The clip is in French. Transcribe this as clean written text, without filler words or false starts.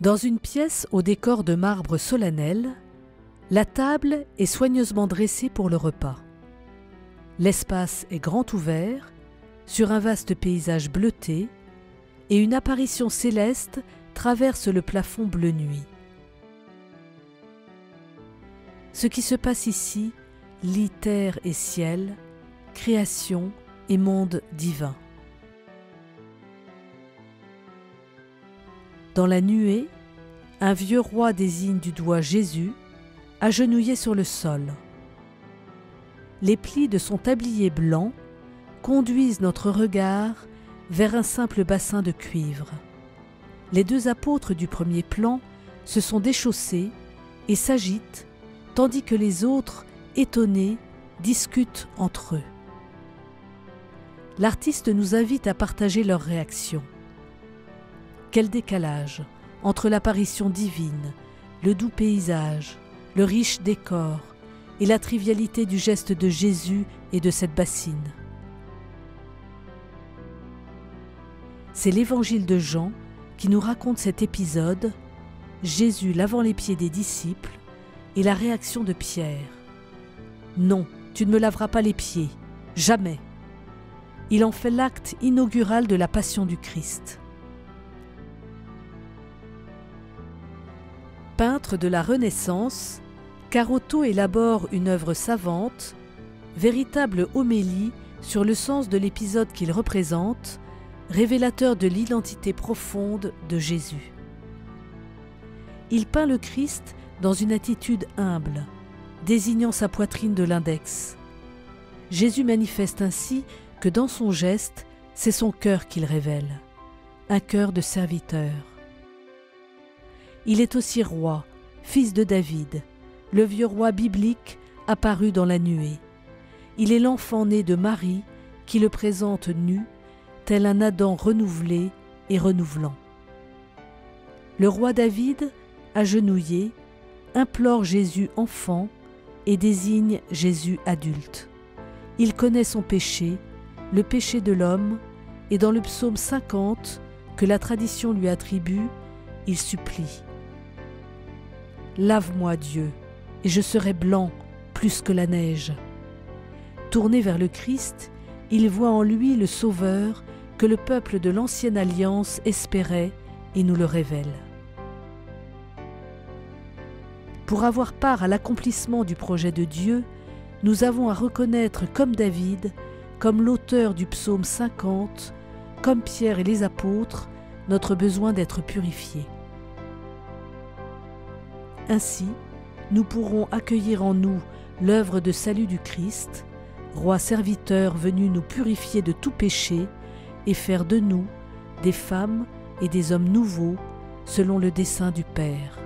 Dans une pièce au décor de marbre solennel, la table est soigneusement dressée pour le repas. L'espace est grand ouvert, sur un vaste paysage bleuté, et une apparition céleste traverse le plafond bleu nuit. Ce qui se passe ici lie terre et ciel, création et monde divin. Dans la nuée, un vieux roi désigne du doigt Jésus, agenouillé sur le sol. Les plis de son tablier blanc conduisent notre regard vers un simple bassin de cuivre. Les deux apôtres du premier plan se sont déchaussés et s'agitent, tandis que les autres, étonnés, discutent entre eux. L'artiste nous invite à partager leurs réactions. Quel décalage entre l'apparition divine, le doux paysage, le riche décor et la trivialité du geste de Jésus et de cette bassine. C'est l'évangile de Jean qui nous raconte cet épisode, Jésus lavant les pieds des disciples et la réaction de Pierre. « Non, tu ne me laveras pas les pieds, jamais !» Il en fait l'acte inaugural de la passion du Christ. Peintre de la Renaissance, Carotto élabore une œuvre savante, véritable homélie sur le sens de l'épisode qu'il représente, révélateur de l'identité profonde de Jésus. Il peint le Christ dans une attitude humble, désignant sa poitrine de l'index. Jésus manifeste ainsi que dans son geste, c'est son cœur qu'il révèle, un cœur de serviteur. Il est aussi roi, fils de David, le vieux roi biblique apparu dans la nuée. Il est l'enfant né de Marie qui le présente nu, tel un Adam renouvelé et renouvelant. Le roi David, agenouillé, implore Jésus enfant et désigne Jésus adulte. Il connaît son péché, le péché de l'homme, et dans le psaume 50, que la tradition lui attribue, il supplie. « Lave-moi, Dieu, et je serai blanc plus que la neige. » Tourné vers le Christ, il voit en lui le Sauveur que le peuple de l'Ancienne Alliance espérait et nous le révèle. Pour avoir part à l'accomplissement du projet de Dieu, nous avons à reconnaître comme David, comme l'auteur du psaume 50, comme Pierre et les apôtres, notre besoin d'être purifiés. Ainsi, nous pourrons accueillir en nous l'œuvre de salut du Christ, roi serviteur venu nous purifier de tout péché et faire de nous des femmes et des hommes nouveaux selon le dessein du Père.